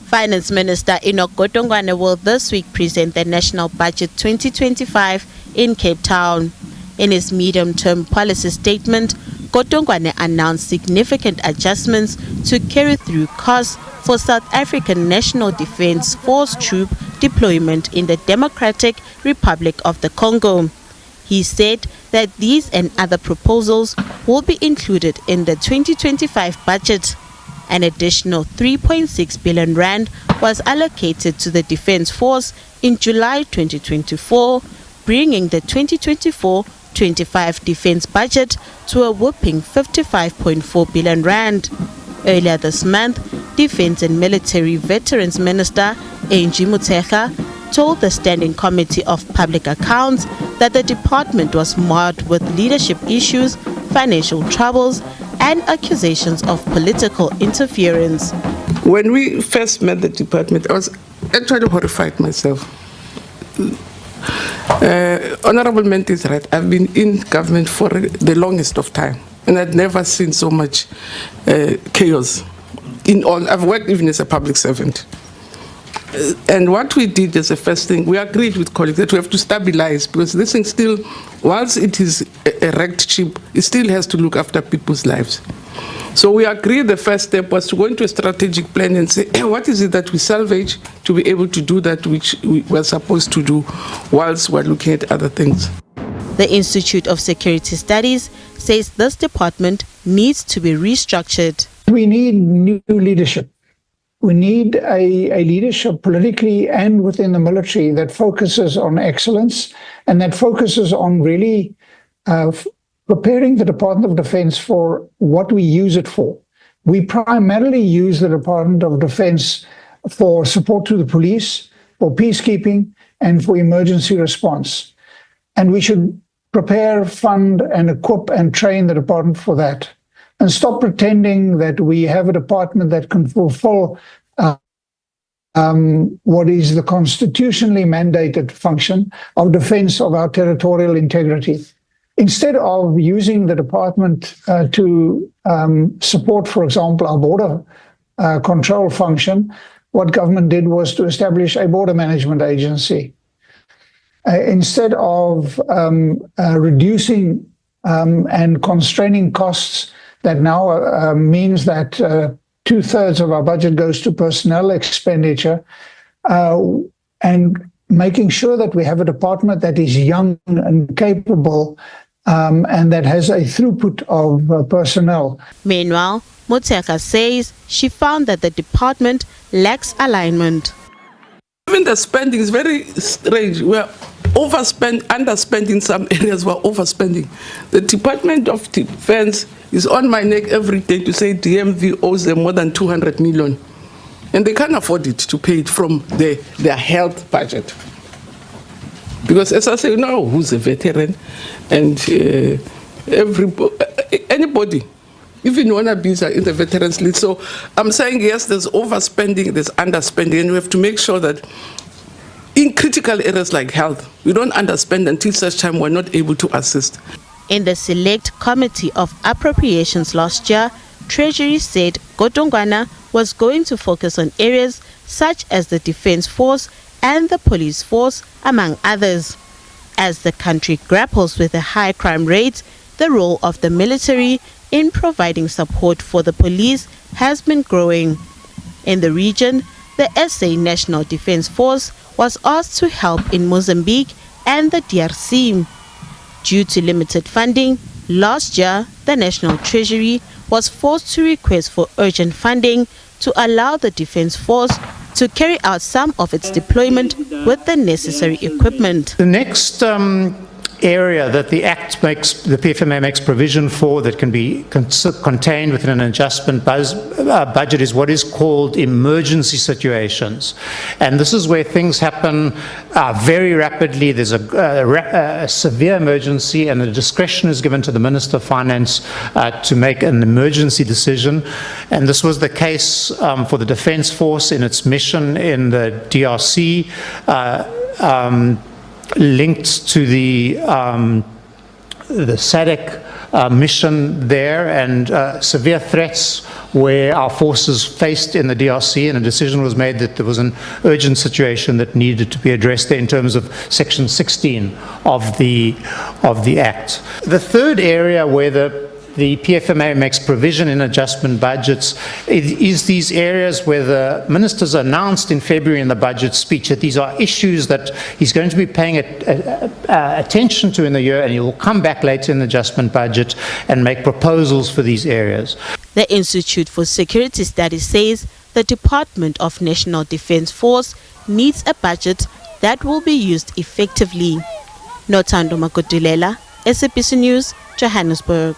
Finance Minister Enoch Godongwana will this week present the National Budget 2025 in Cape Town. In his medium-term policy statement, Godongwana announced significant adjustments to carry through costs for South African National Defence Force troop deployment in the Democratic Republic of the Congo. He said that these and other proposals will be included in the 2025 budget. An additional 3.6 billion rand was allocated to the Defence Force in July 2024, bringing the 2024-25 defence budget to a whopping 55.4 billion rand. Earlier this month, Defence and Military Veterans Minister Angie Motshekga told the Standing Committee of Public Accounts that the department was marred with leadership issues, financial troubles, and accusations of political interference. When we first met the department, I was actually horrified myself. Honorable Ment is right. I've been in government for the longest of time, and I'd never seen so much chaos. I've worked even as a public servant. And what we did as a first thing, we agreed with colleagues that we have to stabilize, because this thing still, whilst it is a wrecked ship, it still has to look after people's lives. So we agreed the first step was to go into a strategic plan and say, what is it that we salvage to be able to do that which we were supposed to do whilst we're looking at other things. The Institute of Security Studies says this department needs to be restructured. We need new leadership. We need a leadership politically and within the military that focuses on excellence and that focuses on really preparing the Department of Defense for what we use it for. We primarily use the Department of Defense for support to the police, for peacekeeping, and for emergency response. And we should prepare, fund, and equip and train the department for that. And stop pretending that we have a department that can fulfill what is the constitutionally mandated function of defense of our territorial integrity. Instead of using the department to support, for example, our border control function, what government did was to establish a border management agency. Instead of reducing and constraining costs, that now means that 2/3 of our budget goes to personnel expenditure, and making sure that we have a department that is young and capable and that has a throughput of personnel. Meanwhile, Motshekga says she found that the department lacks alignment. Even the spending is very strange. We're underspending in some areas, we're overspending. The Department of Defense is on my neck every day to say DMV owes them more than 200 million. And they can't afford it to pay it from their health budget. Because as I say, you know who's a veteran, and anybody, even wannabes are in the veterans list. So I'm saying, yes, there's overspending, there's underspending, and we have to make sure that in critical areas like health, we don't underspend until such time we're not able to assist. In the Select Committee of Appropriations last year, Treasury said Godongwana was going to focus on areas such as the Defence Force and the Police Force, among others. As the country grapples with the high crime rates, the role of the military in providing support for the police has been growing. In the region, the SA National Defence Force was asked to help in Mozambique and the DRC. Due to limited funding, last year the National Treasury was forced to request for urgent funding to allow the Defence Force to carry out some of its deployment with the necessary equipment. The next area that the PFMA makes provision for that can be contained within an adjustment budget is what is called emergency situations. And this is where things happen very rapidly. There's a severe emergency, and the discretion is given to the Minister of Finance to make an emergency decision. And this was the case for the Defence Force in its mission in the DRC, linked to the SADC mission there, and severe threats where our forces faced in the DRC, and a decision was made that there was an urgent situation that needed to be addressed there in terms of Section 16 of the Act. The third area where the PFMA makes provision in adjustment budgets is these areas where the ministers announced in February in the budget speech that these are issues that he's going to be paying attention to in the year, and he will come back later in the adjustment budget and make proposals for these areas. The Institute for Security Studies says the Department of National Defence Force needs a budget that will be used effectively. Nothando Makodulela, SABC News, Johannesburg.